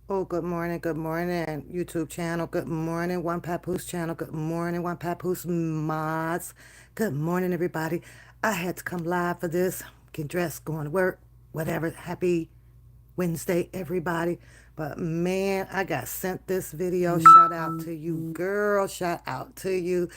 Oh, good morning, YouTube channel. Good morning, One Papoose channel. Good morning, One Papoose mods. Good morning, everybody. I had to come live for this. Get dressed, going to work, whatever. Happy Wednesday, everybody. But man, I got sent this video. Shout out to you, girl. Shout out to you.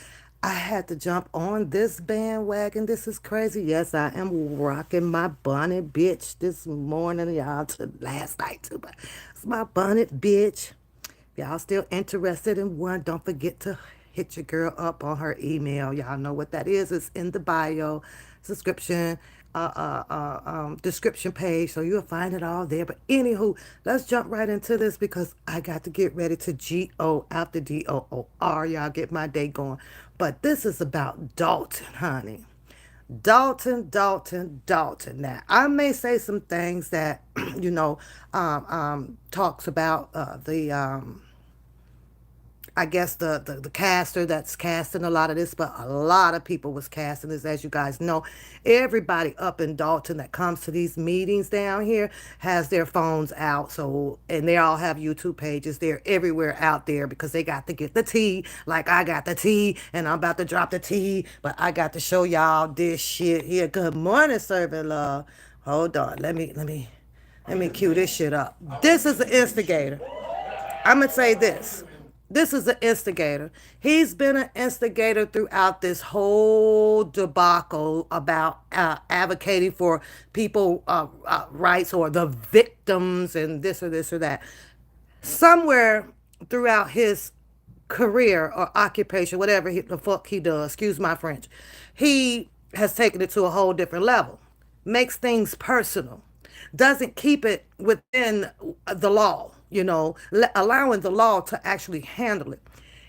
I had to jump on this bandwagon. This is crazy. Yes, I am rocking my bonnet, bitch, this morning, y'all, to last night too. But it's my bonnet, bitch. If y'all still interested in one, don't forget to hit your girl up on her email. Y'all know what that is. It's in the bio, subscription, description page, so you'll find it all there. But anywho, let's jump right into this because I got to get ready to go after DOOR. Y'all get my day going. But this is about Dalton, honey. Dalton. Now, I may say some things that, talks about I guess the caster that's casting a lot of this, but a lot of people was casting this, as you guys know. Everybody up in Dalton that comes to these meetings down here has their phones out, so and they all have YouTube pages. They're everywhere out there because they got to get the tea, like I got the tea, and I'm about to drop the tea, but I got to show y'all this shit here. Good morning, serving love. Hold on, let me cue this shit up. This is the instigator. I'm gonna say this. This is an instigator. He's been an instigator throughout this whole debacle about advocating for people rights or the victims and this or that. Somewhere throughout his career or occupation, whatever the fuck he does, excuse my French, he has taken it to a whole different level. Makes things personal. Doesn't keep it within the law, allowing the law to actually handle it.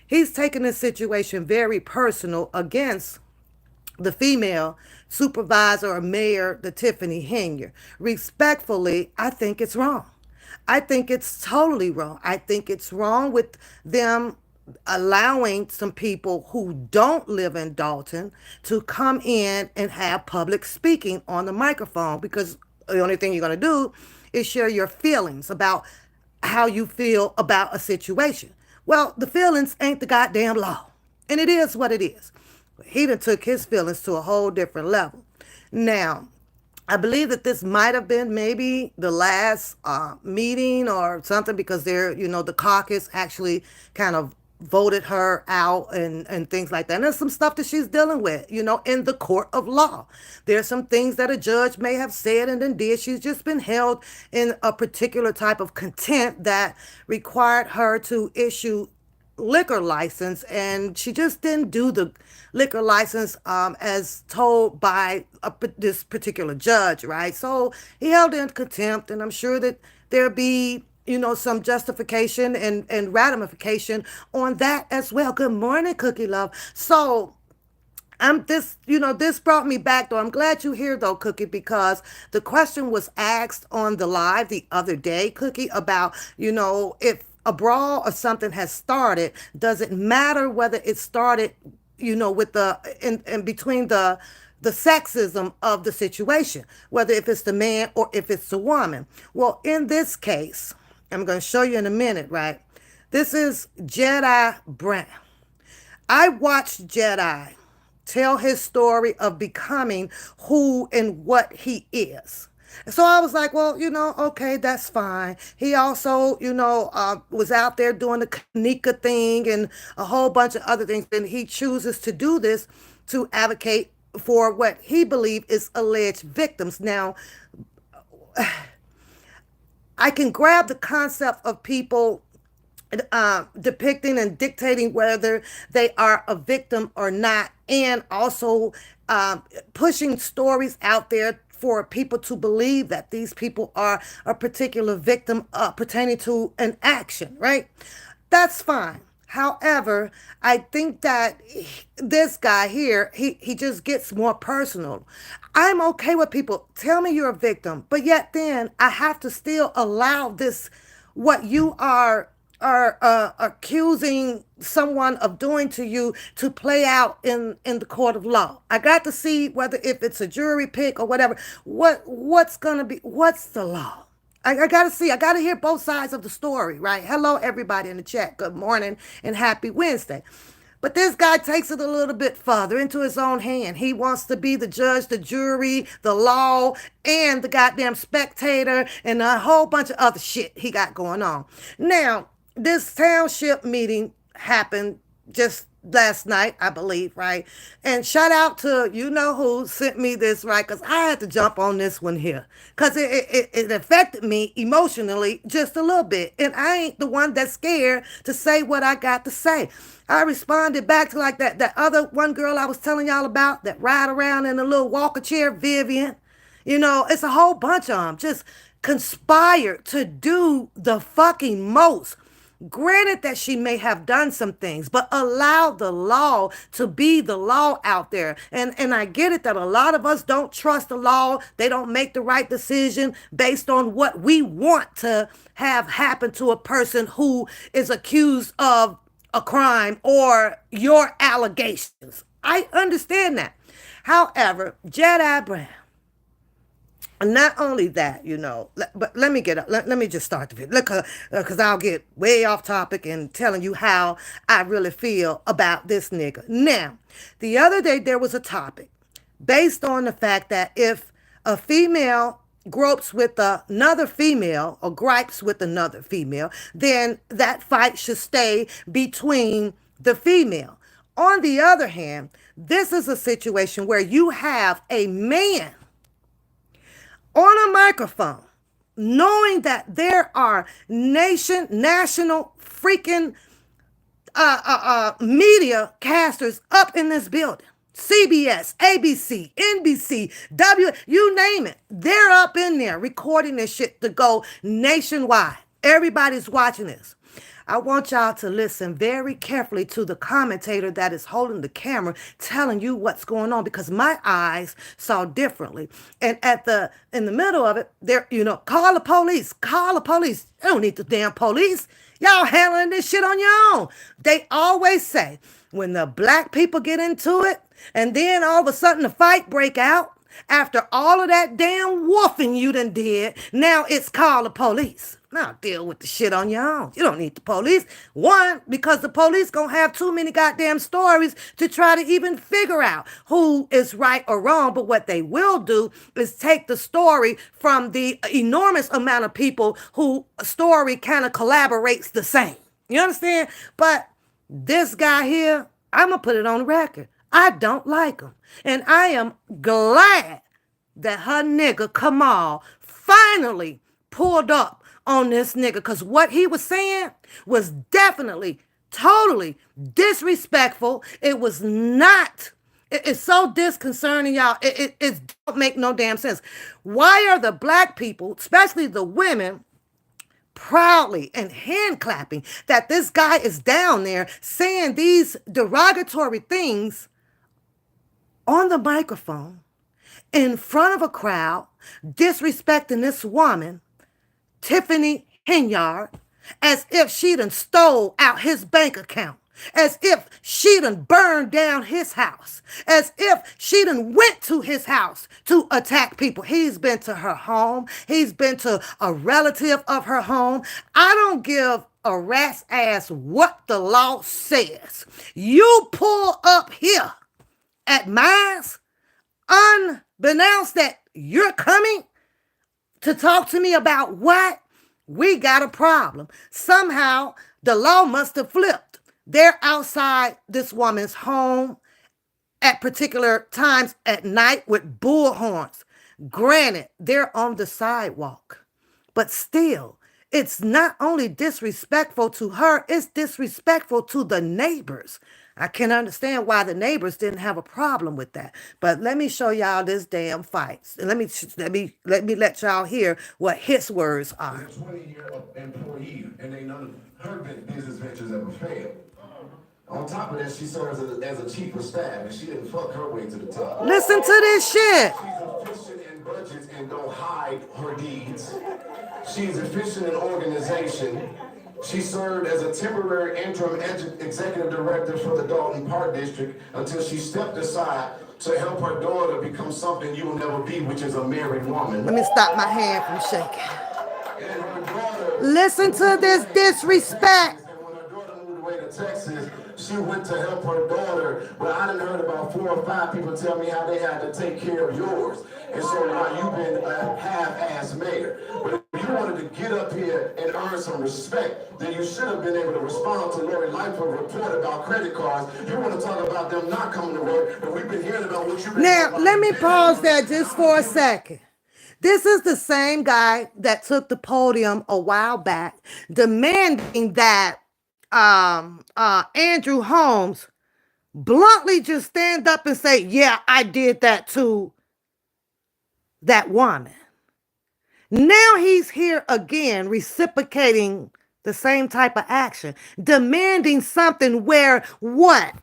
He's taken this situation very personal against the female supervisor or mayor, the Tiffany Henya. Respectfully, I think it's wrong. I think it's totally wrong. I think it's wrong with them allowing some people who don't live in Dalton to come in and have public speaking on the microphone because the only thing you're going to do is share your feelings about how you feel about a situation. Well, the feelings ain't the goddamn law. And it is what it is. He done took his feelings to a whole different level. Now, I believe that this might have been maybe the last meeting or something because the caucus actually kind of voted her out and things like that. And there's some stuff that she's dealing with, in the court of law. There's some things that a judge may have said and then did. She's just been held in a particular type of contempt that required her to issue liquor license, and she just didn't do the liquor license as told by this particular judge, right? So he held her in contempt, and I'm sure that there'll be some justification and ratification on that as well. Good morning, Cookie Love. So this brought me back though. I'm glad you're here though, Cookie, because the question was asked on the live the other day, Cookie, about, if a brawl or something has started, does it matter whether it started, with in between the sexism of the situation, whether if it's the man or if it's the woman. Well, in this case, I'm going to show you in a minute, right? This is Jedi Brown. I watched Jedi tell his story of becoming who and what he is. So I was like, well, okay, that's fine. He also, was out there doing the Kanika thing and a whole bunch of other things. And he chooses to do this to advocate for what he believes is alleged victims. Now, I can grab the concept of people depicting and dictating whether they are a victim or not, and also pushing stories out there for people to believe that these people are a particular victim pertaining to an action, right? That's fine. However, I think that this guy here, he just gets more personal. I'm okay with people tell me you're a victim, but yet then I have to still allow this what you are accusing someone of doing to you to play out in the court of law. I got to see whether if it's a jury pick or whatever. What's gonna be? What's the law? I gotta see. I gotta hear both sides of the story, right? Hello, everybody in the chat. Good morning and happy Wednesday. But this guy takes it a little bit further into his own hand. He wants to be the judge, the jury, the law, and the goddamn spectator, and a whole bunch of other shit he got going on. Now, this township meeting happened just last night, I believe, right? And shout out to you know who sent me this, right? Because I had to jump on this one here because it affected me emotionally just a little bit. And I ain't the one that's scared to say what I got to say. I responded back to like that other one girl I was telling y'all about that ride around in a little walker chair, Vivian. You know, it's a whole bunch of them just conspired to do the fucking most. Granted that she may have done some things, but allow the law to be the law out there. And I get it that a lot of us don't trust the law. They don't make the right decision based on what we want to have happen to a person who is accused of a crime or your allegations. I understand that. However, Jedi Brown, not only that, but let me let me just start the video because I'll get way off topic and telling you how I really feel about this nigga. Now, the other day there was a topic based on the fact that if a female gropes with another female or gripes with another female, then that fight should stay between the female. On the other hand, this is a situation where you have a man on a microphone, knowing that there are national freaking media casters up in this building. CBS, ABC, NBC, you name it. They're up in there recording this shit to go nationwide. Everybody's watching this. I want y'all to listen very carefully to the commentator that is holding the camera telling you what's going on because my eyes saw differently. And in the middle of it, there, call the police, call the police. You don't need the damn police. Y'all handling this shit on your own. They always say when the black people get into it and then all of a sudden the fight break out, after all of that damn woofing you done did, now it's call the police. Now deal with the shit on your own. You don't need the police. One, because the police gonna have too many goddamn stories to try to even figure out who is right or wrong. But what they will do is take the story from the enormous amount of people who story kind of collaborates the same. You understand? But this guy here, I'm gonna put it on record. I don't like him. And I am glad that her nigga Kamal finally pulled up on this nigga because what he was saying was definitely, totally disrespectful. It was not. It's so disconcerting, y'all. It don't make no damn sense. Why are the black people, especially the women, proudly and hand clapping that this guy is down there saying these derogatory things on the microphone in front of a crowd, disrespecting this woman, Tiffany Henyard, as if she done stole out his bank account, as if she done burned down his house, as if she done went to his house to attack people. He's been to her home. He's been to a relative of her home. I don't give a rat's ass what the law says. You pull up here at mine, unbeknownst that you're coming to talk to me about what? We got a problem. Somehow the law must have flipped. They're outside this woman's home at particular times at night with bullhorns. Granted, they're on the sidewalk, but still, it's not only disrespectful to her, it's disrespectful to the neighbors. I can understand why the neighbors didn't have a problem with that. But let me show y'all this damn fight. And let y'all hear what his words are. 20-year employee, and ain't none of her business ventures ever failed. On top of that, she serves as a chief of staff, and she didn't fuck her way to the top. Listen to this shit. She's efficient in budgets and don't hide her deeds. She's efficient in organization. She served as a temporary interim executive director for the Dalton Park District until she stepped aside to help her daughter become something you will never be, which is a married woman. Let me stop my hand from shaking. And her daughter Listen moved to this away to disrespect. Texas. And when her daughter moved away to Texas, she went to help her daughter. But I done heard about 4 or 5 people tell me how they had to take care of yours. And so now you've been a half-ass mayor. But if you wanted to get up here and earn some respect, then you should have been able to respond to Lori Lightfoot report about credit cards. You want to talk about them not coming to work, but we've been hearing about what you've been Now, talking about let in me pause January. that And just I'm going for to a give it. second. This is the same guy that took the podium a while back demanding that Andrew Holmes bluntly just stand up and say, yeah, I did that to that woman. Now he's here again, reciprocating the same type of action, demanding something where, what,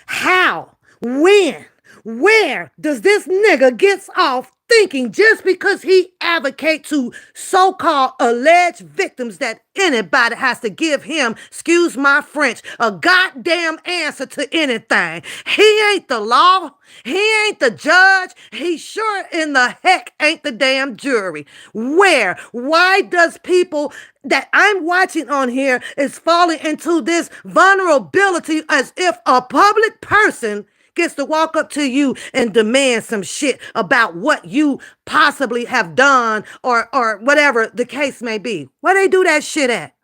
how, when, where does this nigga gets off thinking just because he advocate to so-called alleged victims that anybody has to give him, excuse my French, a goddamn answer to anything. He ain't the law. He ain't the judge. He sure in the heck ain't the damn jury. Where? Why does people that I'm watching on here is falling into this vulnerability as if a public person gets to walk up to you and demand some shit about what you possibly have done or whatever the case may be? Where they do that shit at?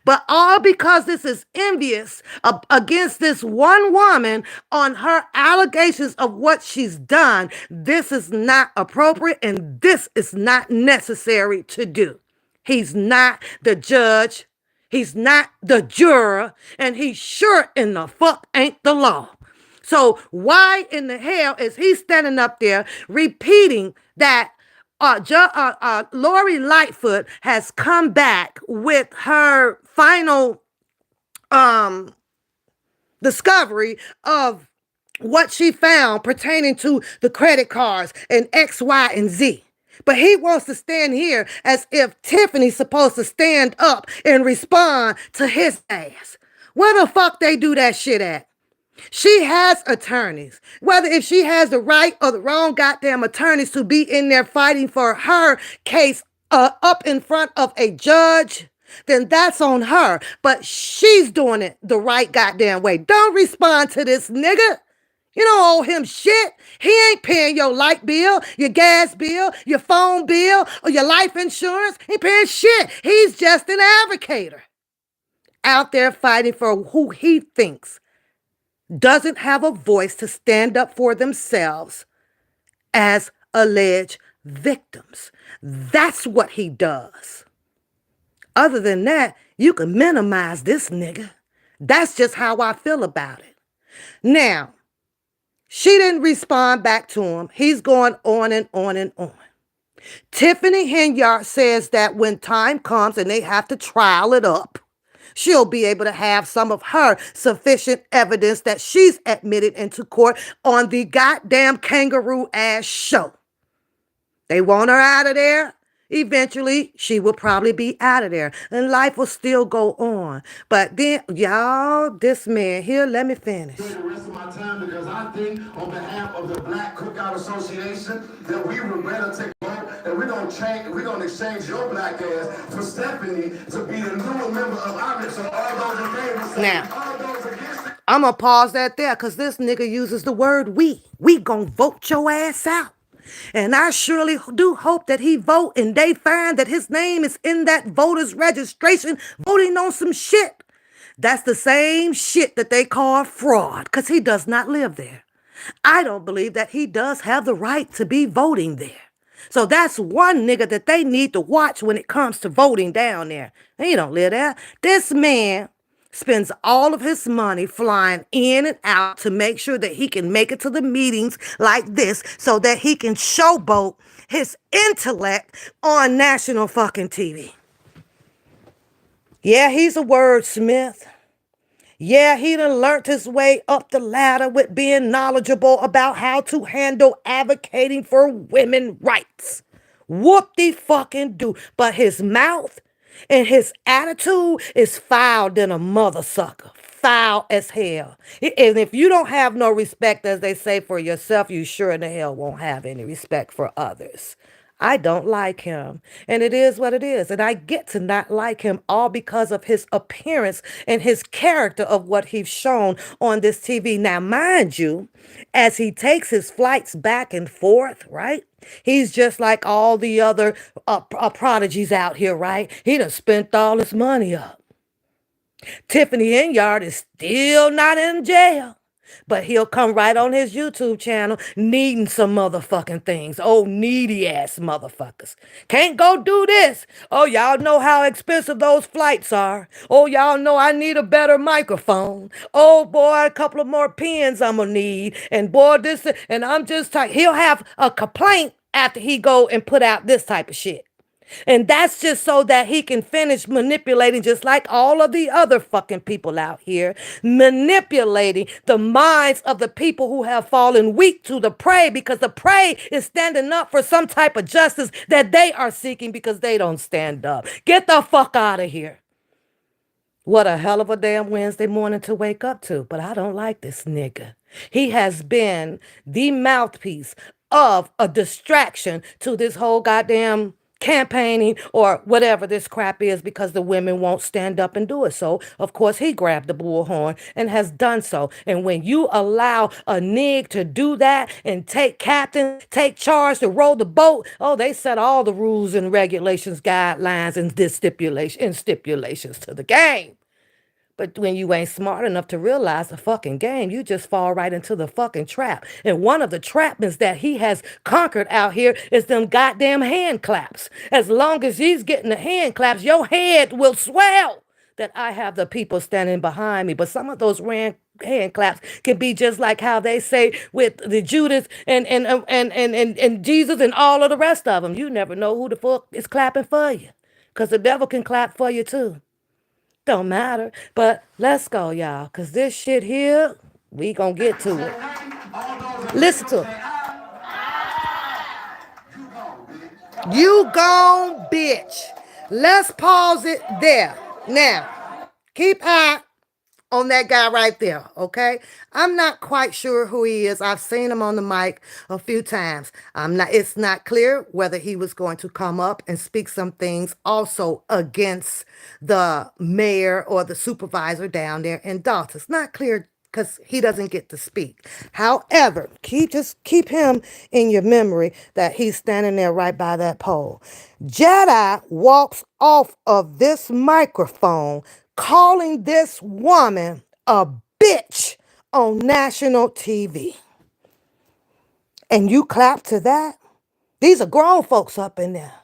But all because this is envious against this one woman on her allegations of what she's done. This is not appropriate and this is not necessary to do. He's not the judge. He's not the juror. And he sure in the fuck ain't the law. So why in the hell is he standing up there repeating that Lori Lightfoot has come back with her final um, discovery of what she found pertaining to the credit cards and X, Y, and Z. But he wants to stand here as if Tiffany's supposed to stand up and respond to his ass. Where the fuck they do that shit at? She has attorneys. Whether if she has the right or the wrong goddamn attorneys to be in there fighting for her case up in front of a judge, then that's on her. But she's doing it the right goddamn way. Don't respond to this nigga. You don't owe him shit. He ain't paying your light bill, your gas bill, your phone bill, or your life insurance. He ain't paying shit. He's just an advocator out there fighting for who he thinks doesn't have a voice to stand up for themselves as alleged victims. That's what he does. Other than that, you can minimize this nigga. That's just how I feel about it. Now, she didn't respond back to him. He's going on and on and on. Tiffany Henyard says that when time comes and they have to trial it up, she'll be able to have some of her sufficient evidence that she's admitted into court on the goddamn kangaroo ass show. They want her out of there. Eventually, she will probably be out of there and life will still go on. But then, y'all, this man here, let me finish. The rest of my time because I think on behalf of the Black Cookout Association that we would better take a vote and we're gonna exchange your black ass for Stephanie to be the new member of our. So all those in favor say Now, all those against it. I'm going to pause that there because this nigga uses the word we. We going to vote your ass out. And I surely do hope that he vote and they find that his name is in that voter's registration voting on some shit. That's the same shit that they call fraud because he does not live there. I don't believe that he does have the right to be voting there. So that's one nigga that they need to watch when it comes to voting down there. He don't live there. This man spends all of his money flying in and out to make sure that he can make it to the meetings like this so that he can showboat his intellect on national fucking TV. Yeah, he's a wordsmith. Yeah, he done learned his way up the ladder with being knowledgeable about how to handle advocating for women rights. Whoop-de-fucking-do. But his mouth and his attitude is foul than a mother sucker. Foul as hell. And if you don't have no respect, as they say, for yourself, you sure in the hell won't have any respect for others. I don't like him. And it is what it is. And I get to not like him all because of his appearance and his character of what he's shown on this TV. Now, mind you, as he takes his flights back and forth, right? He's just like all the other prodigies out here, right? He done spent all his money up. Tiffany Inyard is still not in jail. But he'll come right on his YouTube channel needing some motherfucking things. Oh, needy ass motherfuckers. Can't go do this. Oh, y'all know how expensive those flights are. Oh, y'all know I need a better microphone. Oh, boy, a couple of more pens I'm gonna need. And boy, this, and I'm just tired. He'll have a complaint after he go and put out this type of shit. And that's just so that he can finish manipulating, just like all of the other fucking people out here, manipulating the minds of the people who have fallen weak to the prey, because the prey is standing up for some type of justice that they are seeking because they don't stand up. Get the fuck out of here. What a hell of a damn Wednesday morning to wake up to. But I don't like this nigga. He has been the mouthpiece of a distraction to this whole goddamn campaigning or whatever this crap is, because the women won't stand up and do it. So, of course, he grabbed the bullhorn and has done so. And when you allow a nig to do that and take captain, take charge to row the boat, oh, they set all the rules and regulations, guidelines, and stipulations to the game. But when you ain't smart enough to realize the fucking game, you just fall right into the fucking trap. And one of the trapments that he has conquered out here is them goddamn hand claps. As long as he's getting the hand claps, your head will swell that I have the people standing behind me. But some of those hand claps can be just like how they say with the Judas and Jesus and all of the rest of them. You never know who the fuck is clapping for you, because the devil can clap for you too. Don't matter. But let's go, y'all, because this shit here, we gonna get to it. Listen to it. You gone, bitch. Let's pause it there. Now, keep eye on that guy right there, okay? I'm not quite sure who he is. I've seen him on the mic a few times. It's not clear whether he was going to come up and speak some things also against the mayor or the supervisor down there in Dalton. It's not clear because he doesn't get to speak. However, just keep him in your memory that he's standing there right by that pole. Jedi walks off of this microphone calling this woman a bitch on national TV. And you clap to that? These are grown folks up in there.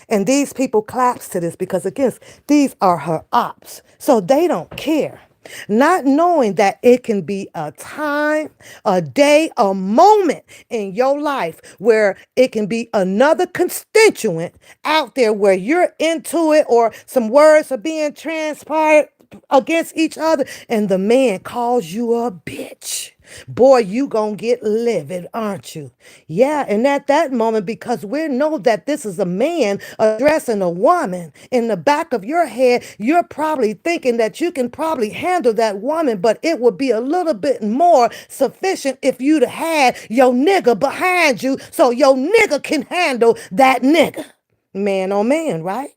And these people claps to this because, again, these are her ops. So they don't care. Not knowing that it can be a time, a day, a moment in your life where it can be another constituent out there where you're into it, or some words are being transpired against each other, and the man calls you a bitch. Boy, you gonna get livid, aren't you? Yeah, and at that moment, because we know that this is a man addressing a woman, in the back of your head, you're probably thinking that you can probably handle that woman, but it would be a little bit more sufficient if you'd had your nigga behind you so your nigga can handle that nigga. Man on man, right?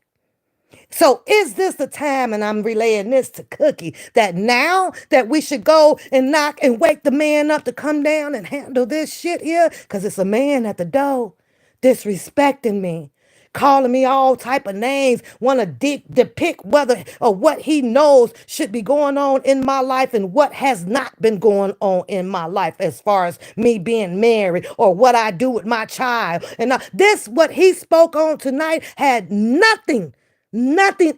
So is this the time, and I'm relaying this to Cookie, that now that we should go and knock and wake the man up to come down and handle this shit here? Because it's a man at the door disrespecting me, calling me all type of names, want to depict whether or what he knows should be going on in my life and what has not been going on in my life, as far as me being married or what I do with my child. And this, what he spoke on tonight, had nothing,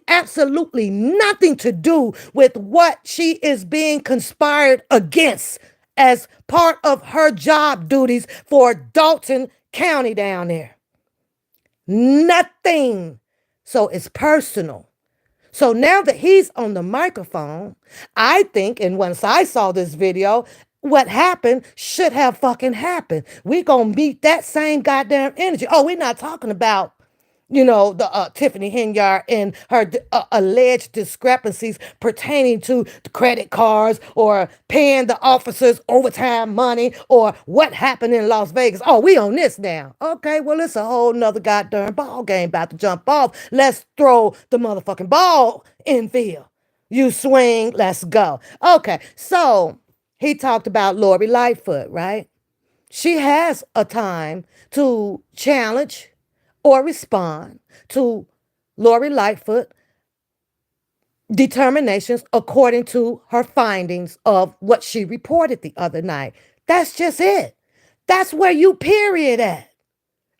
absolutely nothing to do with what she is being conspired against as part of her job duties for Dalton County down there. Nothing. So it's personal. So now that he's on the microphone, I think, and once I saw this video, what happened should have fucking happened. We gonna meet that same goddamn energy. Oh, we're not talking about the Tiffany Henyard and her alleged discrepancies pertaining to the credit cards or paying the officers overtime money or what happened in Las Vegas. Oh, we on this now. Okay, well, it's a whole nother goddamn ball game about to jump off. Let's throw the motherfucking ball in field. You swing, let's go. Okay, so he talked about Lori Lightfoot, right? She has a time to challenge or respond to Lori Lightfoot determinations according to her findings of what she reported the other night. That's just it. That's where you period at.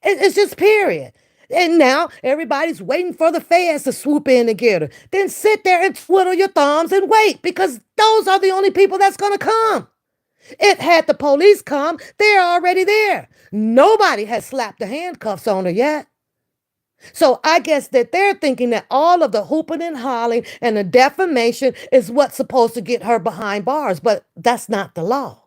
It's just period. And now everybody's waiting for the feds to swoop in and get her. Then sit there and twiddle your thumbs and wait because those are the only people that's going to come. It had the police come, they're already there. Nobody has slapped the handcuffs on her yet. So I guess that they're thinking that all of the hooping and hollering and the defamation is what's supposed to get her behind bars, but that's not the law.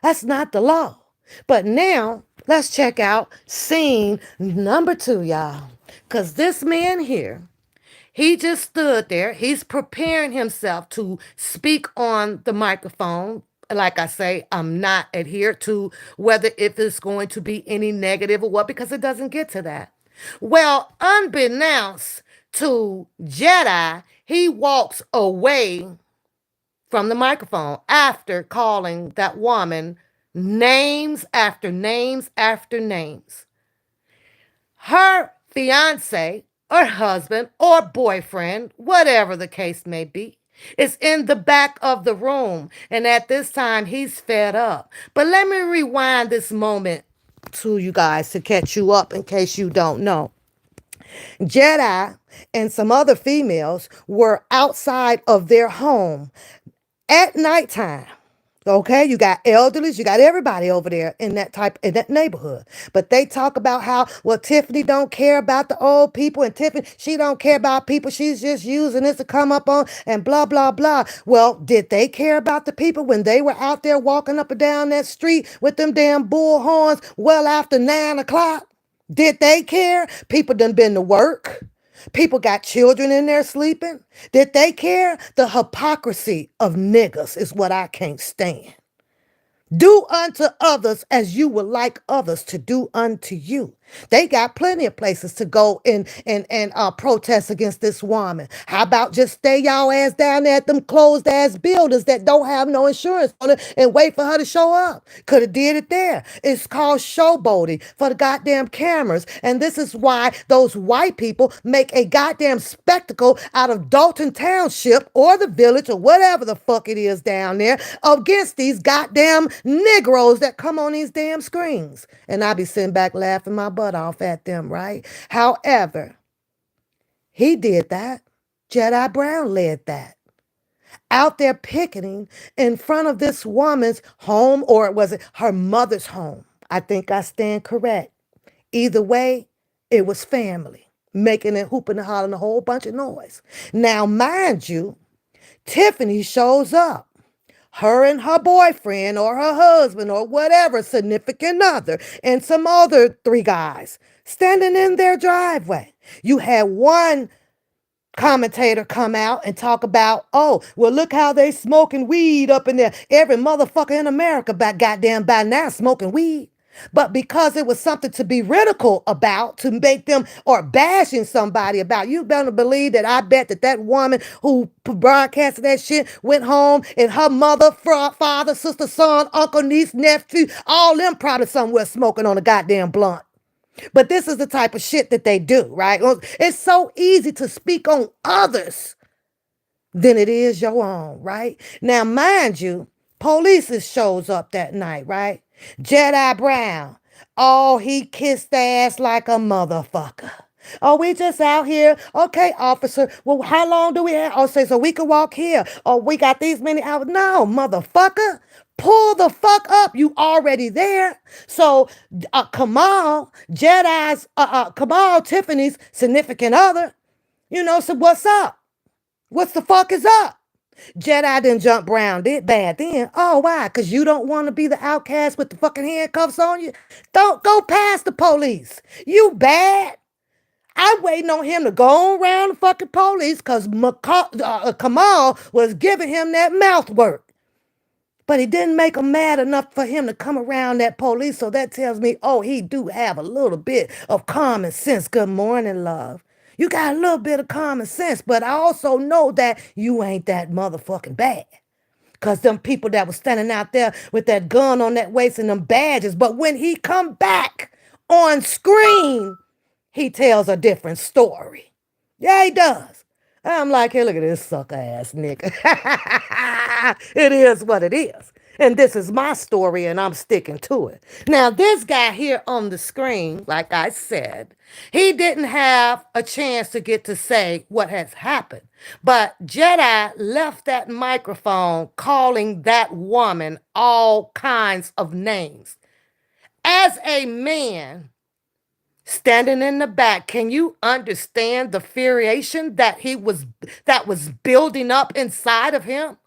That's not the law. But now let's check out scene number 2, y'all. Because this man here, he just stood there. He's preparing himself to speak on the microphone. Like I say, I'm not adhered to whether if it's going to be any negative or what, because it doesn't get to that. Well, unbeknownst to Jedi, he walks away from the microphone after calling that woman names after names after names. Her fiance or husband or boyfriend, whatever the case may be, is in the back of the room. And at this time, he's fed up. But let me rewind this moment to you guys to catch you up in case you don't know. Jedi and some other females were outside of their home at nighttime. Okay, you got elderlies, you got everybody over there in that neighborhood. But they talk about how, well, Tiffany don't care about the old people, and Tiffany, she don't care about people. She's just using this to come up on and blah blah blah. Well, did they care about the people when they were out there walking up and down that street with them damn bull horns well after 9 o'clock? Did they care? People done been to work. People got children in there sleeping. Did they care? The hypocrisy of niggas is what I can't stand. Do unto others as you would like others to do unto you. They got plenty of places to go and protest against this woman. How about just stay y'all ass down there at them closed ass buildings that don't have no insurance on it and wait for her to show up? Could have did it there. It's called showboating for the goddamn cameras. And this is why those white people make a goddamn spectacle out of Dalton Township or the village or whatever the fuck it is down there against these goddamn Negroes that come on these damn screens. And I be sitting back laughing my butt off at them, right? However, he did that. Jedi Brown led that. Out there picketing in front of this woman's home, or was it her mother's home? I think I stand correct. Either way, it was family, making and hooping and hollering a whole bunch of noise. Now, mind you, Tiffany shows up. Her and her boyfriend or her husband or whatever significant other and some other 3 guys standing in their driveway. You had one commentator come out and talk about, oh, well, look how they smoking weed up in there. Every motherfucker in America by now smoking weed. But because it was something to be ridicule about, to make them, or bashing somebody about, you better believe that I bet that that woman who broadcasted that shit went home and her mother, father, sister, son, uncle, niece, nephew, all them probably somewhere smoking on a goddamn blunt. But this is the type of shit that they do, right? It's so easy to speak on others than it is your own, right? Now, mind you, police shows up that night, right? Jedi Brown. Oh, he kissed the ass like a motherfucker. Oh, we just out here. Okay, officer. Well, how long do we have? Oh, say so we can walk here. Oh, we got these many hours. No, motherfucker. Pull the fuck up. You already there. So Kamal, Kamal, Tiffany's significant other, so what's up? What's the fuck is up? Jedi didn't jump Brown did bad then. Oh, why? Because you don't want to be the outcast with the fucking handcuffs on you? Don't go past the police. You bad. I'm waiting on him to go around the fucking police because Kamal was giving him that mouth work. But he didn't make him mad enough for him to come around that police. So that tells me, oh, he do have a little bit of common sense. Good morning, love. You got a little bit of common sense, but I also know that you ain't that motherfucking bad. Because them people that was standing out there with that gun on that waist and them badges. But when he come back on screen, he tells a different story. Yeah, he does. I'm like, hey, look at this sucker ass nigga. It is what it is. And this is my story, and I'm sticking to it. Now, this guy here on the screen, like I said, he didn't have a chance to get to say what has happened. But Jedi left that microphone calling that woman all kinds of names. As a man, standing in the back, can you understand the furiation that was building up inside of him?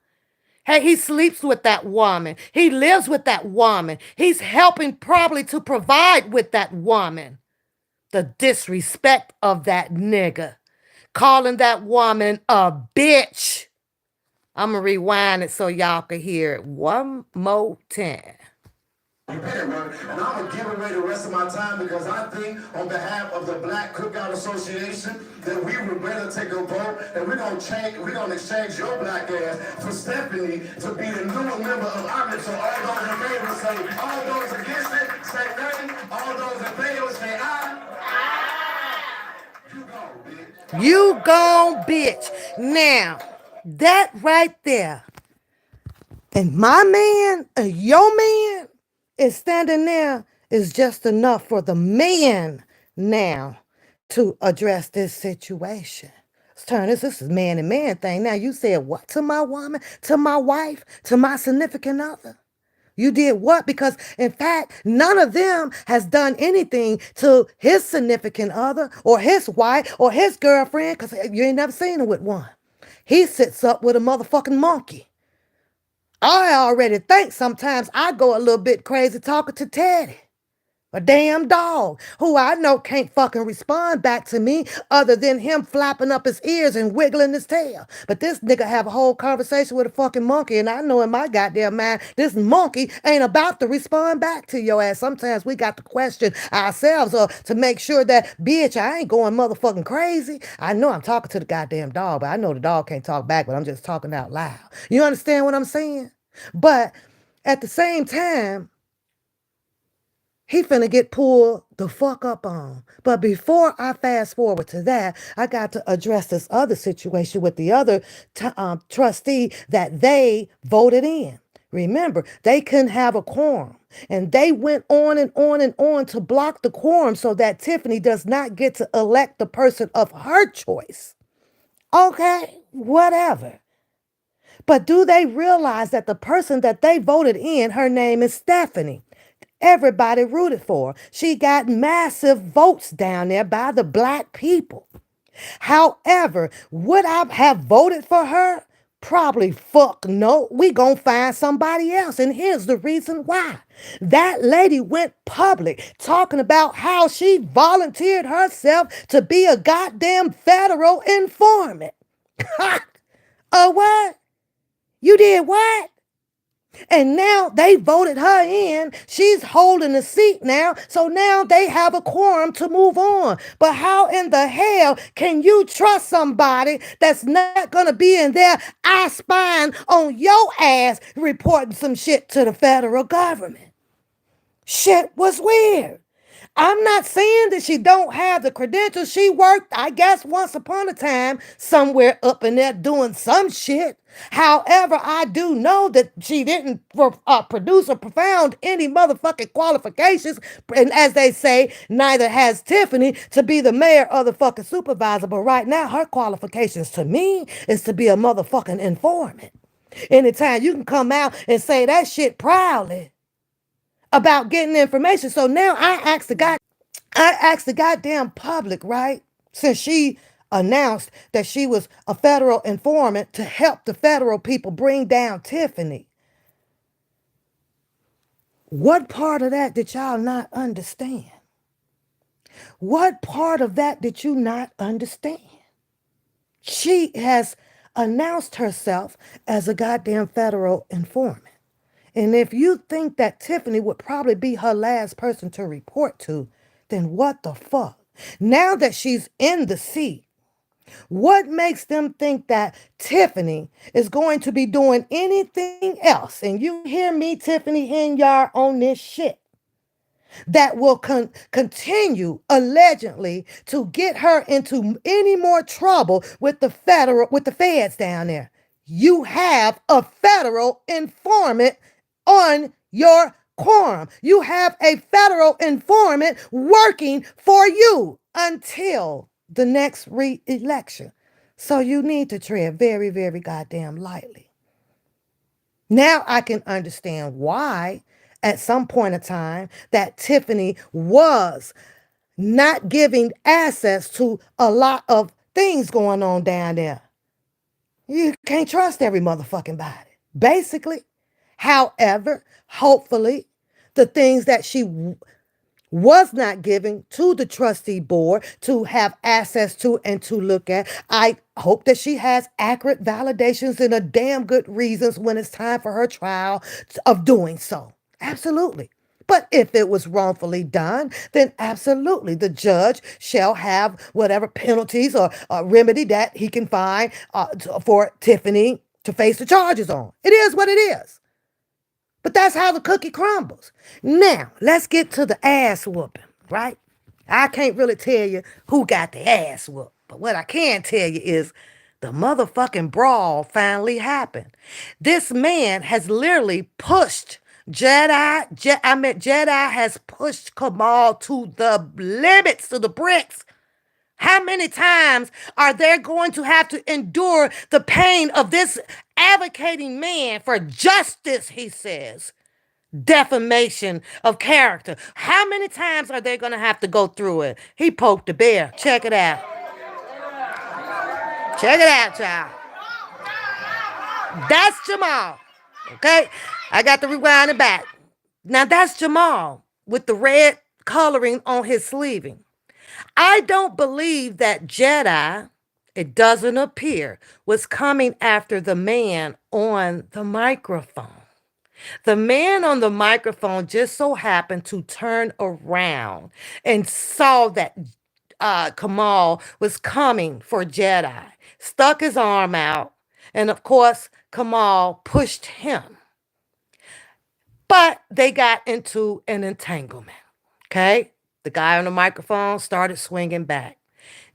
Hey, he sleeps with that woman. He lives with that woman. He's helping probably to provide with that woman. The disrespect of that nigga. Calling that woman a bitch. I'm going to rewind it so y'all can hear it one more time. You better work, and I'm gonna give away the rest of my time because I think, on behalf of the Black Cookout Association, that we would better take a vote and we're gonna exchange your black ass for Stephanie to be the new member of our. So all those in favor say, all those against it say nay, all those in favor say aye. You go, bitch. You gone, bitch. Now, that right there, and my man, your man, is standing there is just enough for the man now to address this situation. Let's turn this is man and man thing. Now you said what to my woman, to my wife, to my significant other? You did what? Because in fact, none of them has done anything to his significant other or his wife or his girlfriend, because you ain't never seen him with one. He sits up with a motherfucking monkey. I already think sometimes I go a little bit crazy talking to Teddy. A damn dog who I know can't fucking respond back to me other than him flapping up his ears and wiggling his tail. But this nigga have a whole conversation with a fucking monkey, and I know in my goddamn mind, this monkey ain't about to respond back to your ass. Sometimes we got to question ourselves or to make sure that, bitch, I ain't going motherfucking crazy. I know I'm talking to the goddamn dog, but I know the dog can't talk back, but I'm just talking out loud. You understand what I'm saying? But at the same time, he finna get pulled the fuck up on. But before I fast forward to that, I got to address this other situation with the other trustee that they voted in. Remember, they couldn't have a quorum. And they went on and on and on to block the quorum so that Tiffany does not get to elect the person of her choice. Okay, whatever. But do they realize that the person that they voted in, her name is Stephanie? Everybody rooted for her. She got massive votes down there by the black people. However, would I have voted for her? Probably fuck no. We gonna find somebody else. And here's the reason why. That lady went public talking about how she volunteered herself to be a goddamn federal informant. What? You did what? And now they voted her in. She's holding the seat now. So now they have a quorum to move on. But how in the hell can you trust somebody that's not going to be in there eye spying on your ass reporting some shit to the federal government? Shit was weird. I'm not saying that she don't have the credentials. She worked, I guess, once upon a time somewhere up in there doing some shit. However, I do know that she didn't produce or profound any motherfucking qualifications. And as they say, neither has Tiffany to be the mayor or the fucking supervisor. But right now, her qualifications to me is to be a motherfucking informant. Anytime you can come out and say that shit proudly about getting information. So now I asked the goddamn public, right? Since she announced that she was a federal informant to help the federal people bring down Tiffany. What part of that did y'all not understand? What part of that did you not understand? She has announced herself as a goddamn federal informant. And if you think that Tiffany would probably be her last person to report to, then what the fuck? Now that she's in the seat, what makes them think that Tiffany is going to be doing anything else? And you hear me, Tiffany Henyar, on this shit that will continue allegedly to get her into any more trouble with the feds down there. You have a federal informant on your quorum. You have a federal informant working for you until the next re-election. So you need to tread very, very goddamn lightly. Now I can understand why at some point in time that Tiffany was not giving access to a lot of things going on down there. You can't trust every motherfucking body, basically. However, hopefully, the things that she was not given to the trustee board to have access to and to look at. I hope that she has accurate validations and a damn good reasons when it's time for her trial of doing so. Absolutely. But if it was wrongfully done, then absolutely the judge shall have whatever penalties or remedy that he can find for Tiffany to face the charges on. It is what it is. But that's how the cookie crumbles. Now, let's get to the ass whooping, right? I can't really tell you who got the ass whooped, but what I can tell you is the motherfucking brawl finally happened. This man has literally pushed Jedi has pushed Kamal to the limits, to the bricks. How many times are they going to have to endure the pain of this advocating man for justice, he says? Defamation of character. How many times are they going to have to go through it? He poked the bear. Check it out. Check it out, child. That's Jamal. Okay? I got to rewind it back. Now that's Jamal with the red coloring on his sleeving. I don't believe that Jedi, it doesn't appear, was coming after the man on the microphone. The man on the microphone just so happened to turn around and saw that Kamal was coming for Jedi, stuck his arm out, and of course, Kamal pushed him. But they got into an entanglement. Okay? The guy on the microphone started swinging back.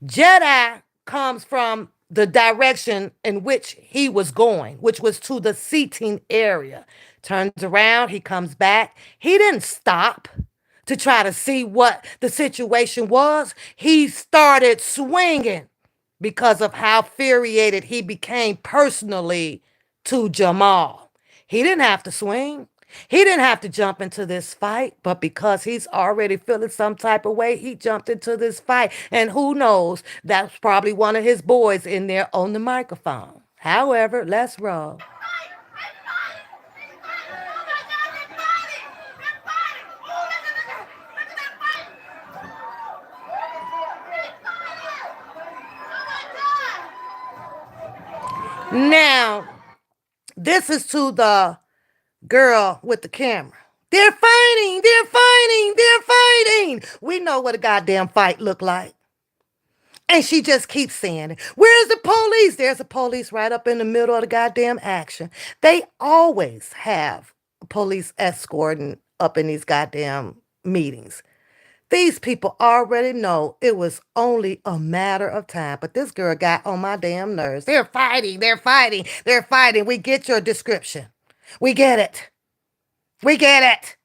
Jedi comes from the direction in which he was going, which was to the seating area. Turns around, he comes back. He didn't stop to try to see what the situation was. He started swinging because of how infuriated he became personally to Jamal. He didn't have to swing. He didn't have to jump into this fight, but because he's already feeling some type of way, he jumped into this fight. And who knows, that's probably one of his boys in there on the microphone. However, let's roll. Now, this is to the girl with the camera. They're fighting, they're fighting, they're fighting. We know what a goddamn fight look like. And she just keeps saying it. Where's the police? There's the police right up in the middle of the goddamn action. They always have police escorting up in these goddamn meetings. These people already know it was only a matter of time. But this girl got on my damn nerves. They're fighting, they're fighting, they're fighting. We get your description. We get it. We get it.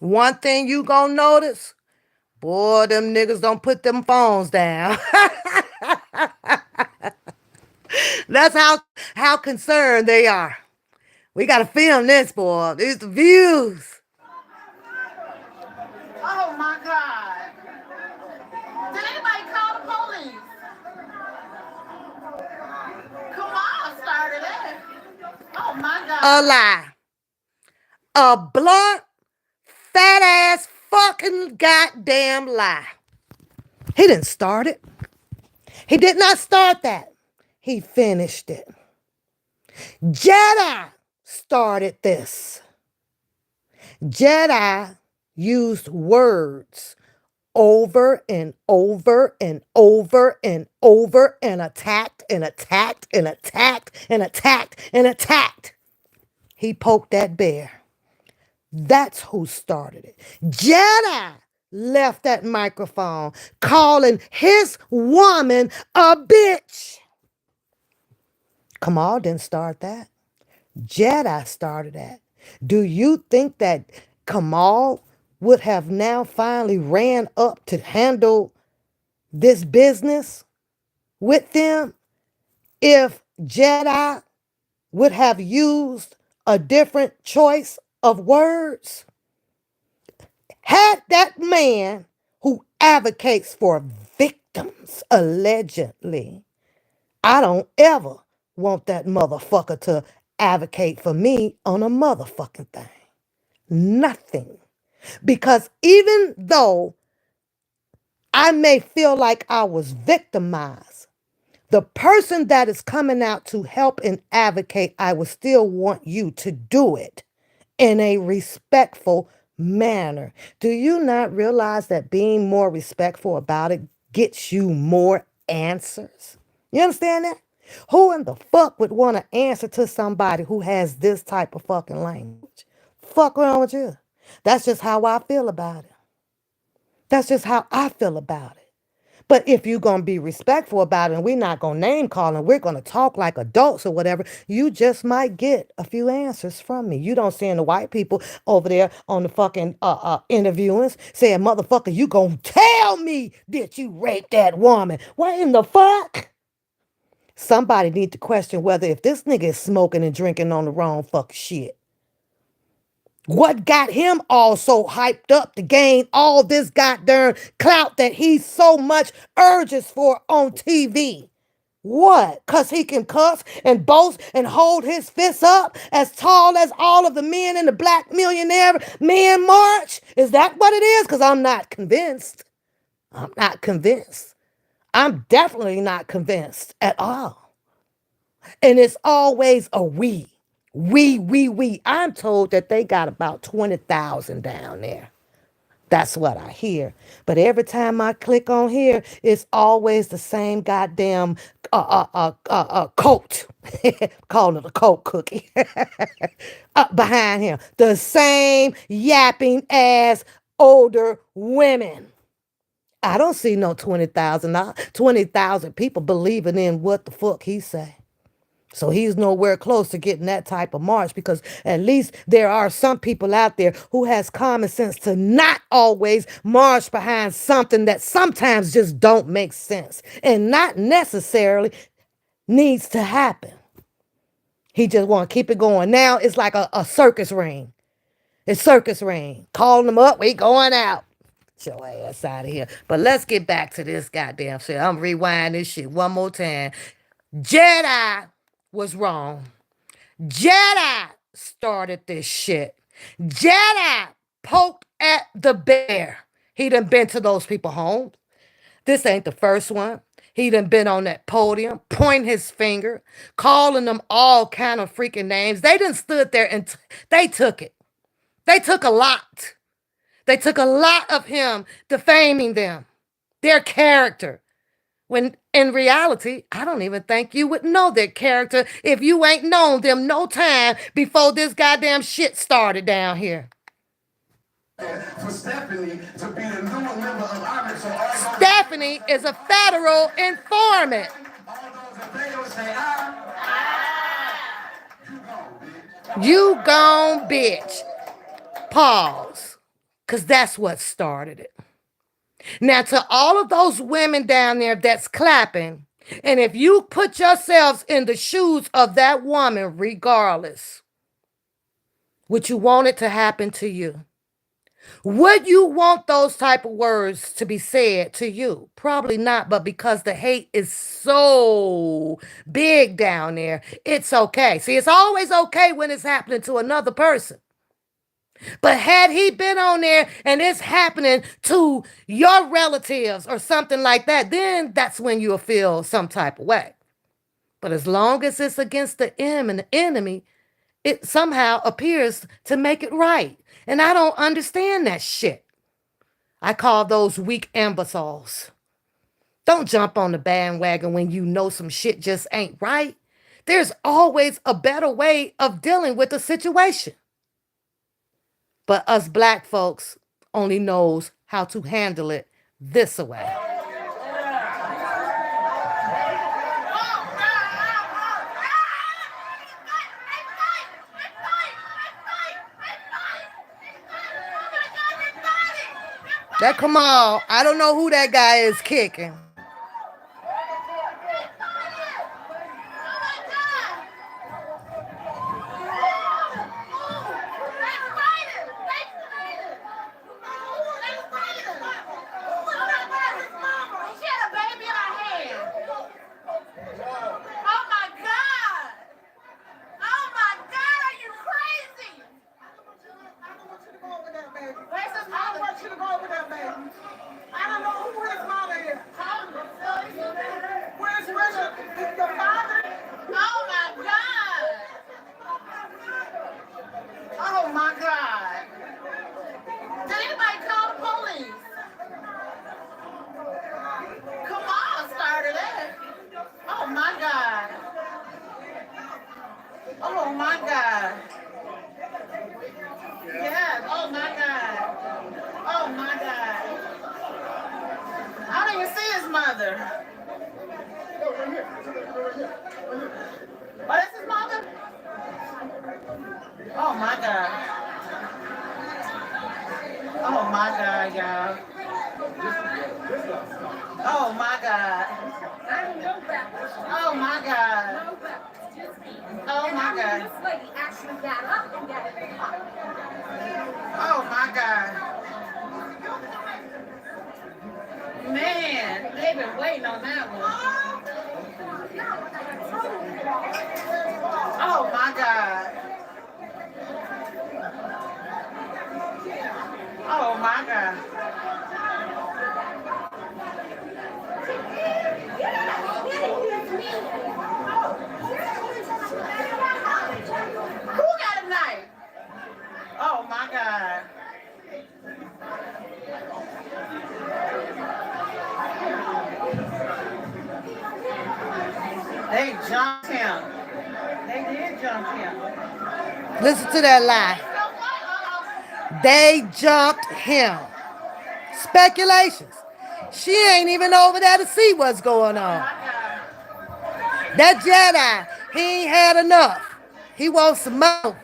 One thing you gonna notice, boy, them niggas don't put them phones down. That's how concerned they are. We gotta film this, boy. These the views. Oh my God. Did anybody call the police? Come on, started it. Oh my A God. lie. A blunt, fat ass fucking goddamn lie. He didn't start it. He did not start that. He finished it. Jedi started this. Jedi used words over and over and over and over and attacked and attacked and attacked and attacked and attacked. He poked that bear. That's who started it. Jedi left that microphone calling his woman a bitch. Kamal didn't start that. Jedi started that. Do you think that Kamal would have now finally ran up to handle this business with them if Jedi would have used a different choice of words? Had that man who advocates for victims, allegedly, I don't ever want that motherfucker to advocate for me on a motherfucking thing. Nothing. Because even though I may feel like I was victimized, the person that is coming out to help and advocate, I would still want you to do it in a respectful manner. Do you not realize that being more respectful about it gets you more answers? You understand that? Who in the fuck would want to answer to somebody who has this type of fucking language? Fuck wrong with you? That's just how I feel about it. That's just how I feel about it. But if you're going to be respectful about it and we're not going to name call and we're going to talk like adults or whatever, you just might get a few answers from me. You don't see the white people over there on the fucking interviewings saying, motherfucker, you going to tell me that you raped that woman. What in the fuck? Somebody need to question whether if this nigga is smoking and drinking on the wrong fuck shit. What got him all so hyped up to gain all this goddamn clout that he so much urges for on TV? What? Because he can cuss and boast and hold his fists up as tall as all of the men in the Black Millionaire Men March? Is that what it is? Because I'm not convinced. I'm not convinced. I'm definitely not convinced at all. And it's always a we. We. I'm told that they got about 20,000 down there. That's what I hear. But every time I click on here, it's always the same goddamn coat. Calling it a coat cookie. Up behind him. The same yapping ass older women. I don't see no 20,000 20,000 people believing in what the fuck he say. So he's nowhere close to getting that type of march because at least there are some people out there who has common sense to not always march behind something that sometimes just don't make sense and not necessarily needs to happen. He just want to keep it going. Now it's like a circus ring. It's circus ring. Calling them up, we going out. Get your ass out of here. But let's get back to this goddamn shit. I'm rewinding this shit one more time. Jedi was wrong. Jedi started this shit. Jedi poked at the bear. He done been to those people homes. This ain't the first one. He done been on that podium, pointing his finger, calling them all kind of freaking names. They done stood there and they took it. They took a lot. They took a lot of him defaming them, their character. When in reality, I don't even think you would know their character if you ain't known them no time before this goddamn shit started down here. For Stephanie to be the new member of Army, so Stephanie is a federal informant. all those in favor say ah. You go, bitch. You gone bitch. Pause. because that's what started it. Now, to all of those women down there that's clapping, and if you put yourselves in the shoes of that woman, regardless, would you want it to happen to you? Would you want those type of words to be said to you? Probably not, but because the hate is so big down there, it's okay. See, it's always okay when it's happening to another person. But had he been on there and it's happening to your relatives or something like that, then that's when you'll feel some type of way. But as long as it's against the enemy, it somehow appears to make it right. And I don't understand that shit. I call those weak imbeciles. Don't jump on the bandwagon when you know some shit just ain't right. There's always a better way of dealing with the situation. But us black folks only knows how to handle it this way. That come on. I don't know who that guy is kicking. Listen to that lie. They jumped him. Speculations. She ain't even over there to see what's going on. That Jedi, he ain't had enough. He wants some more.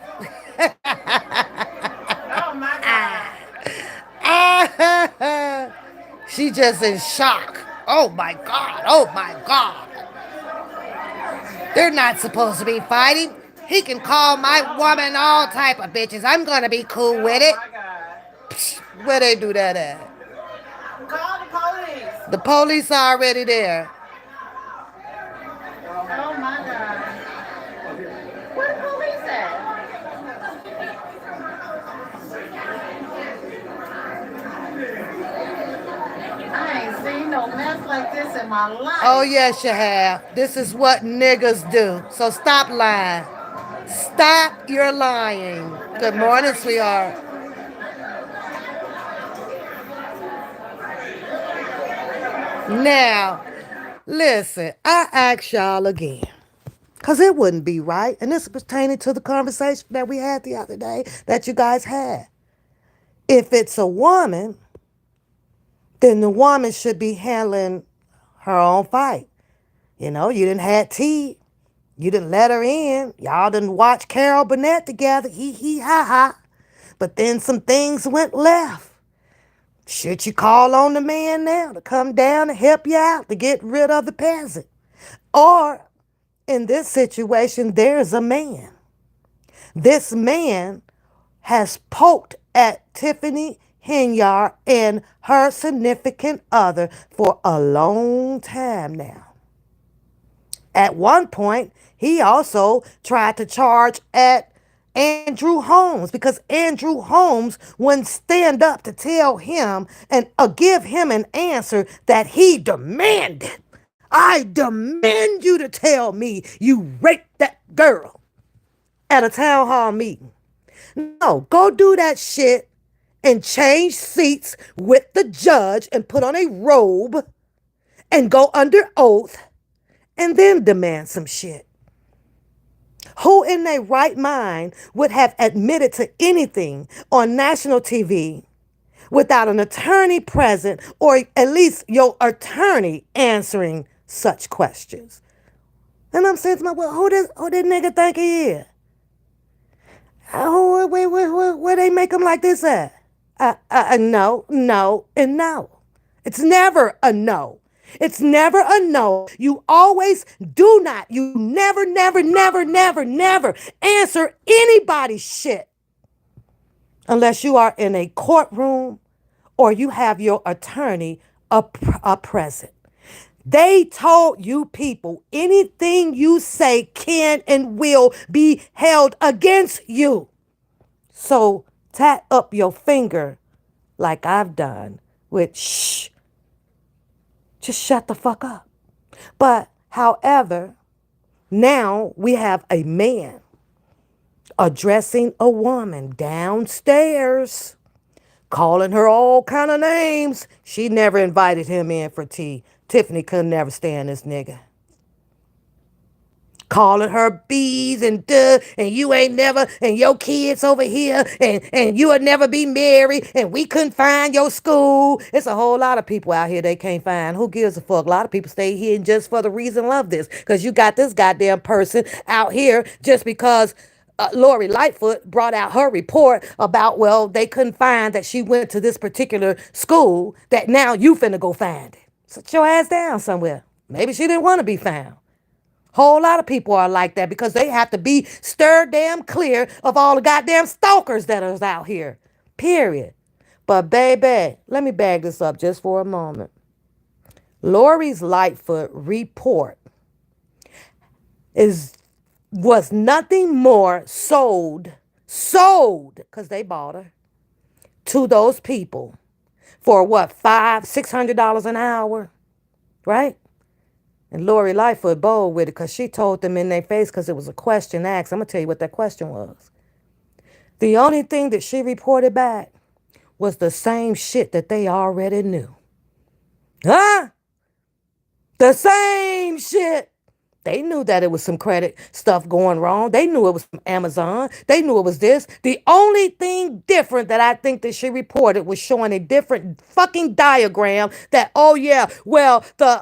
She just in shock. Oh my God. Oh my God. They're not supposed to be fighting. He can call my woman all type of bitches. I'm gonna be cool with it. Psh, where they do that at? Call the police. The police are already there. Oh my God. Where the police at? I ain't seen no mess like this in my life. Oh yes you have. This is what niggas do. So stop lying. Stop your lying. Good morning, sweetheart. Now, listen, I ask y'all again. Because it wouldn't be right. And this is pertaining to the conversation that we had the other day that you guys had. If it's a woman, then the woman should be handling her own fight. You know, you didn't have tea. You didn't let her in. Y'all didn't watch Carol Burnett together. Hee hee ha ha. But then some things went left. Should you call on the man now to come down and help you out to get rid of the peasant? Or in this situation, there's a man. This man has poked at Tiffany Henyard and her significant other for a long time now. At one point, he also tried to charge at Andrew Holmes because Andrew Holmes wouldn't stand up to tell him and give him an answer that he demanded. I demand you to tell me you raped that girl at a town hall meeting. No, go do that shit and change seats with the judge and put on a robe and go under oath and then demand some shit. Who in their right mind would have admitted to anything on national TV without an attorney present or at least your attorney answering such questions? And I'm saying to myself, well, who this nigga think he is? Where they make them like this at? No, no, and no. It's never a no. It's never a no. You always do not. You never, never, never, never, never answer anybody's shit unless you are in a courtroom or you have your attorney present. They told you people anything you say can and will be held against you. So tat up your finger like I've done with shh. Just shut the fuck up. But however, now we have a man addressing a woman downstairs, calling her all kind of names. She never invited him in for tea. Tiffany could never stand this nigga. Calling her bees and duh, and you ain't never, and your kids over here, and you'll never be married, and we couldn't find your school. It's a whole lot of people out here they can't find. Who gives a fuck? A lot of people stay here just for the reason of this, because you got this goddamn person out here just because Lori Lightfoot brought out her report about, well, they couldn't find that she went to this particular school, that now you finna go find it. Sit your ass down somewhere. Maybe she didn't want to be found. Whole lot of people are like that because they have to be stirred damn clear of all the goddamn stalkers that is out here. Period. But baby, let me bag this up just for a moment. Lori's Lightfoot report is was nothing more sold, because they bought her, to those people for what, $600 an hour, right? And Lori Lightfoot bold with it because she told them in their face because it was a question asked. I'm going to tell you what that question was. The only thing that she reported back was the same shit that they already knew. Huh? The same shit. They knew that it was some credit stuff going wrong. They knew it was from Amazon. They knew it was this. The only thing different that I think that she reported was showing a different fucking diagram that, oh yeah, well, the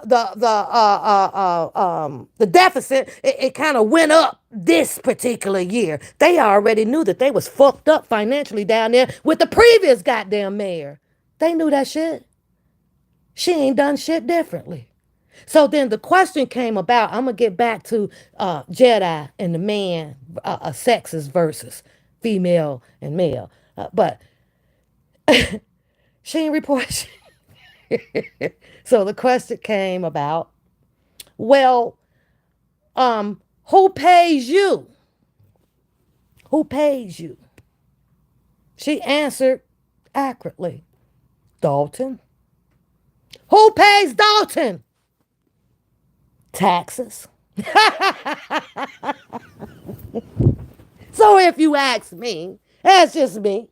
deficit, it kind of went up this particular year. They already knew that they was fucked up financially down there with the previous goddamn mayor. They knew that shit. She ain't done shit differently. So then the question came about. I'm gonna get back to Jedi and the man, sexes versus female and male. But she ain't report. So the question came about. Well, who pays you? Who pays you? She answered accurately. Dalton. Who pays Dalton? Taxes. So if you ask me, that's just me.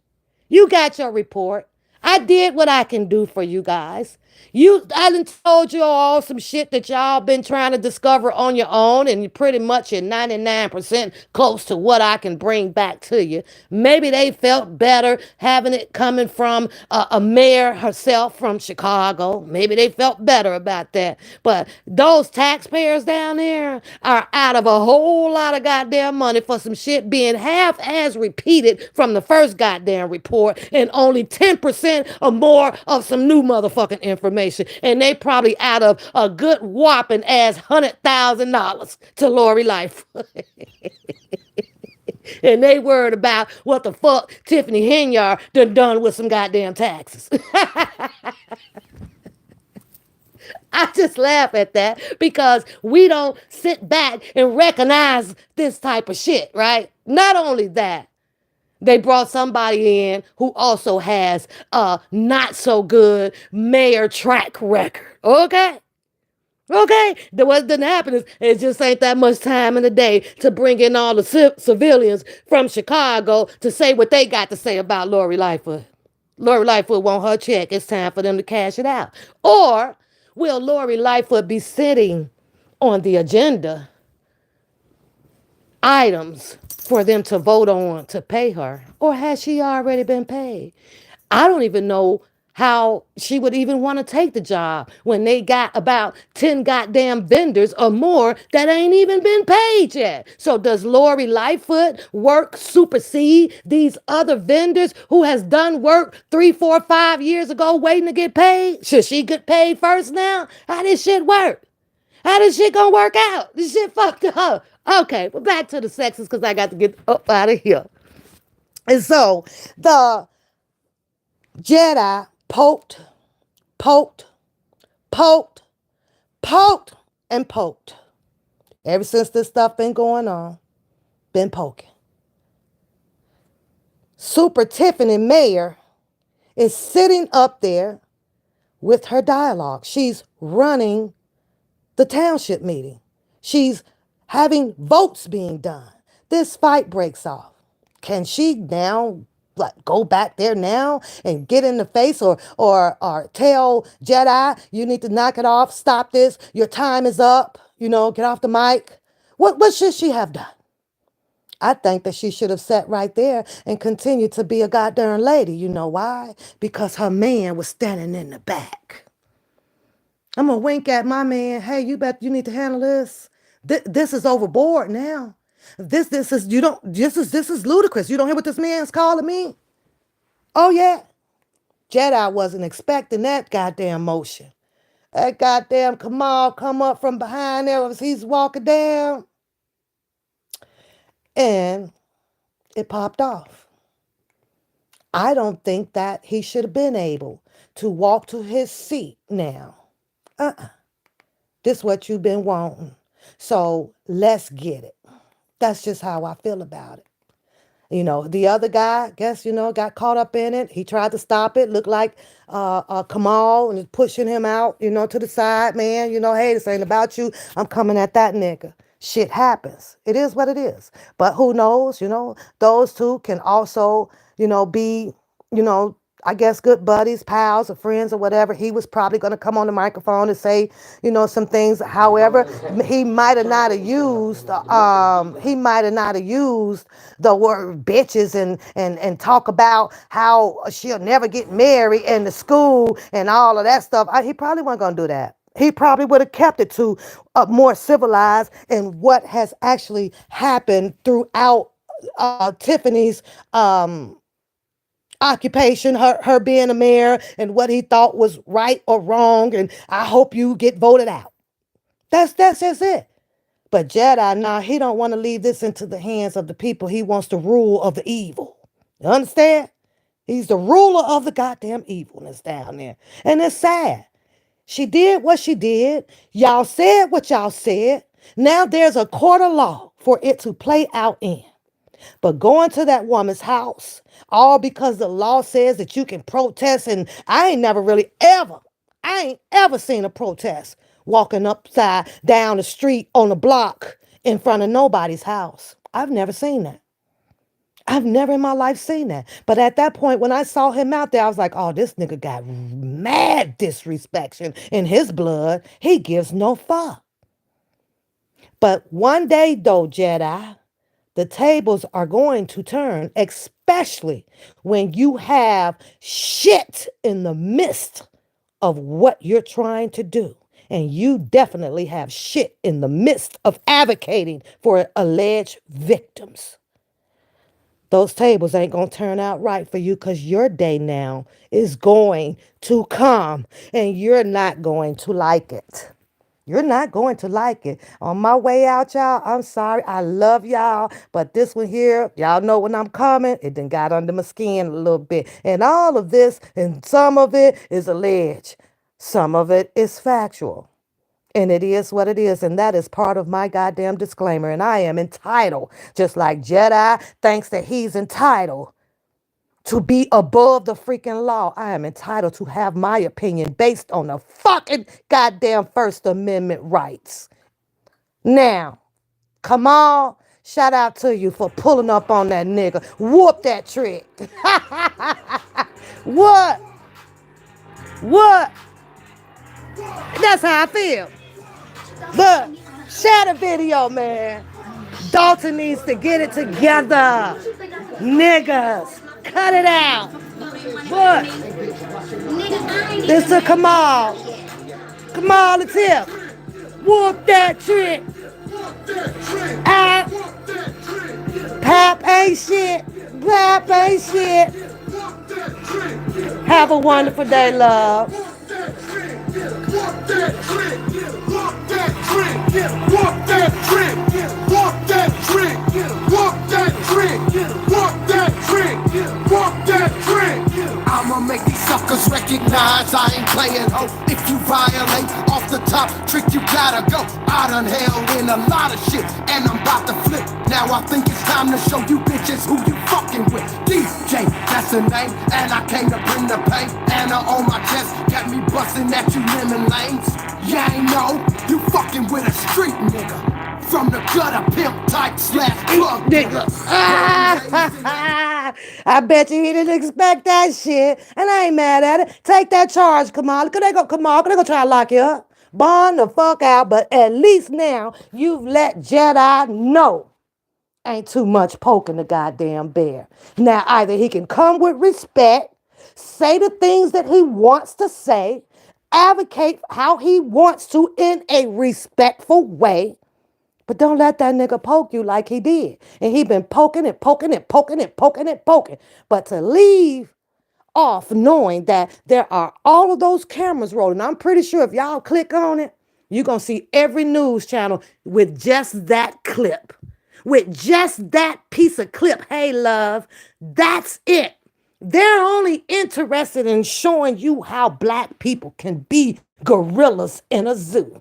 You got your report. I did what I can do for you guys. I done told you all some shit that y'all been trying to discover on your own, and you pretty much at 99% close to what I can bring back to you. Maybe they felt better having it coming from a mayor herself from Chicago. Maybe they felt better about that. But those taxpayers down there are out of a whole lot of goddamn money for some shit being half as repeated from the first goddamn report, and only 10% $10 or more of some new motherfucking information. And they probably out of a good whopping ass $100,000 to Lori Life. And they worried about what the fuck Tiffany Henyard done with some goddamn taxes. I just laugh at that because we don't sit back and recognize this type of shit, right? Not only that, they brought somebody in who also has a not so good mayor track record. Okay? Okay? What didn't happen is it just ain't that much time in the day to bring in all the civilians from Chicago to say what they got to say about Lori Lightfoot. Lori Lightfoot want her check. It's time for them to cash it out. Or will Lori Lightfoot be sitting on the agenda items for them to vote on to pay her? Or has she already been paid? I don't even know how she would even want to take the job when they got about 10 goddamn vendors or more that ain't even been paid yet. So does Lori Lightfoot work supersede these other vendors who has done work 3, 4, 5 years ago waiting to get paid? Should she get paid first now? How this shit work? How this shit gonna work out? This shit fucked up. Okay, but back to the sexes because I got to get up out of here. And so the Jedi poked, poked, poked, and poked. Ever since this stuff been going on, been poking. Super Tiffany Mayer is sitting up there with her dialogue. She's running the township meeting. She's having votes being done. This fight breaks off. Can she now go back there now and get in the face or tell Jedi, you need to knock it off, stop this, your time is up, get off the mic? What should she have done? I think that she should have sat right there and continued to be a goddamn lady. You know why? Because her man was standing in the back. I'm gonna wink at my man. Hey, you need to handle this. This is overboard now. This is you don't this is ludicrous. You don't hear what this man's calling me? Oh yeah. Jedi wasn't expecting that goddamn motion. That goddamn Kamal come up from behind there as he's walking down. And it popped off. I don't think that he should have been able to walk to his seat now. This is what you've been wanting. So let's get it. That's just how I feel about it. The other guy, guess, got caught up in it. He tried to stop it. Looked like Kamal and pushing him out, to the side, man. Hey, this ain't about you. I'm coming at that nigga. Shit happens. It is what it is. But who knows, those two can also, be, you know, I guess good buddies, pals, or friends, or whatever. He was probably going to come on the microphone and say, some things. However, he might have not have used, the word bitches and talk about how she'll never get married in the school and all of that stuff. He probably wasn't going to do that. He probably would have kept it to more civilized and what has actually happened throughout Tiffany's occupation, her being a mayor, and what he thought was right or wrong, and I hope you get voted out. That's just it. But Jedi, nah, he don't want to leave this into the hands of the people. He wants to rule of the evil. You understand? He's the ruler of the goddamn evilness down there. And it's sad. She did what she did. Y'all said what y'all said. Now there's a court of law for it to play out in. But going to that woman's house, all because the law says that you can protest, and I ain't ever seen a protest walking upside down the street on the block in front of nobody's house. I've never seen that. I've never in my life seen that. But at that point, when I saw him out there, I was like, oh, this nigga got mad disrespect in his blood. He gives no fuck. But one day, though, Jedi, the tables are going to turn, especially when you have shit in the midst of what you're trying to do. And you definitely have shit in the midst of advocating for alleged victims. those tables ain't going to turn out right for you because your day now is going to come and you're not going to like it. You're not going to like it. On my way out, y'all, I'm sorry. I love y'all. But this one here, y'all know when I'm coming, it done got under my skin a little bit. And all of this, and some of it is alleged. Some of it is factual. And it is what it is. And that is part of my goddamn disclaimer. And I am entitled, just like Jedi thinks that he's entitled to be above the freaking law. I am entitled to have my opinion based on the fucking goddamn First Amendment rights. Now, come on. Shout out to you for pulling up on that nigga. Whoop that trick. What? What? That's how I feel. Look, share the video, man. Dalton needs to get it together. Niggas, cut it out. What? This a Kamal. Kamal the tip. Whoop that trick. Ah, Pap ain't shit. Pap ain't shit. Have a wonderful day, love. I'ma make these suckers recognize I ain't playing ho. If you violate off the top trick, you gotta go. I done held in a lot of shit, and I'm about to flip. Now I think it's time to show you bitches who you fucking with. DJ, that's the name, and I came to bring the pain. Anna on my chest, got me busting at you lemon lanes. Yeah, I know, you fucking with a street nigga. From the gutter pimp type slash plug nigga. I bet you he didn't expect that shit. And I ain't mad at it. Take that charge, Kamal. Could they go, Kamal? Could they go try to lock you up? Bond the fuck out. But at least now you've let Jedi know. Ain't too much poking the goddamn bear. Now either he can come with respect, say the things that he wants to say, advocate how he wants to in a respectful way, but don't let that nigga poke you like he did. And he been poking and poking and poking and poking and poking. But to leave off knowing that there are all of those cameras rolling, I'm pretty sure if y'all click on it, you're going to see every news channel with just that clip. With just that piece of clip. Hey, love, that's it. They're only interested in showing you how black people can be gorillas in a zoo.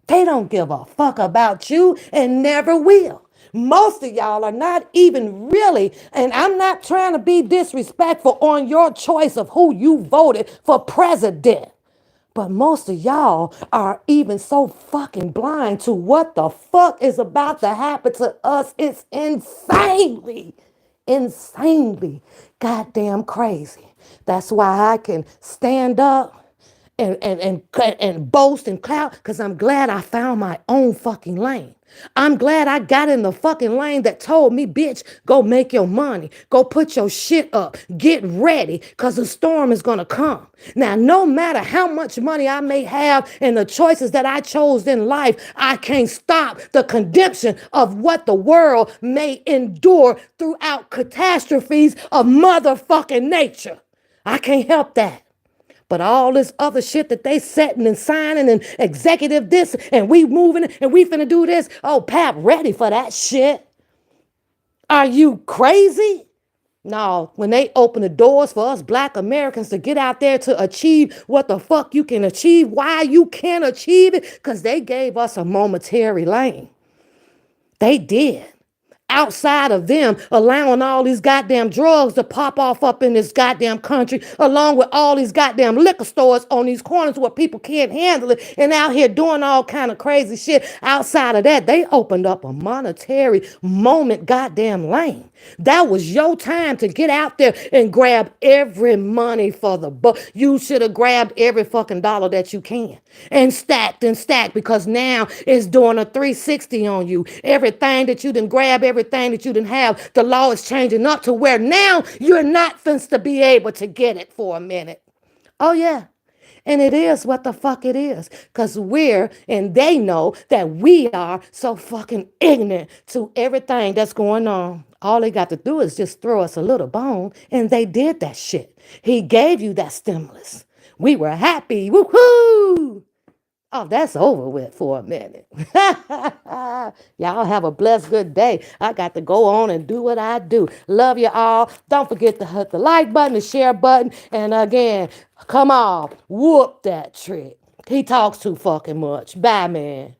They don't give a fuck about you and never will. Most of y'all are not even really, and I'm not trying to be disrespectful on your choice of who you voted for president. But most of y'all are even so fucking blind to what the fuck is about to happen to us. It's insanely goddamn crazy. That's why I can stand up and boast and clout, because I'm glad I found my own fucking lane. I'm glad I got in the fucking lane that told me, bitch, go make your money. Go put your shit up. Get ready, because the storm is going to come. Now, no matter how much money I may have and the choices that I chose in life, I can't stop the condemnation of what the world may endure throughout catastrophes of motherfucking nature. I can't help that. But all this other shit that they setting and signing and executive this and we moving and we finna do this. Oh, Pap, ready for that shit. Are you crazy? No, when they open the doors for us black Americans to get out there to achieve what the fuck you can achieve, why you can't achieve it, because they gave us a momentary lane. They did. Outside of them allowing all these goddamn drugs to pop off up in this goddamn country, along with all these goddamn liquor stores on these corners where people can't handle it and out here doing all kind of crazy shit. Outside of that, they opened up a monetary moment goddamn lane. That was your time to get out there and grab every money for the buck. You should have grabbed every fucking dollar that you can and stacked, because now it's doing a 360 on you. Everything that you didn't grab, everything that you didn't have, the law is changing up to where now you're not finna to be able to get it for a minute. Oh, yeah. And it is what the fuck it is. Because we're, and they know that we are so fucking ignorant to everything that's going on. All they got to do is just throw us a little bone, and they did that shit. He gave you that stimulus. We were happy. Woohoo! Oh, that's over with for a minute. Y'all have a blessed good day. I got to go on and do what I do. Love you all. Don't forget to hit the like button, the share button. And again, come on, whoop that trick. He talks too fucking much. Bye, man.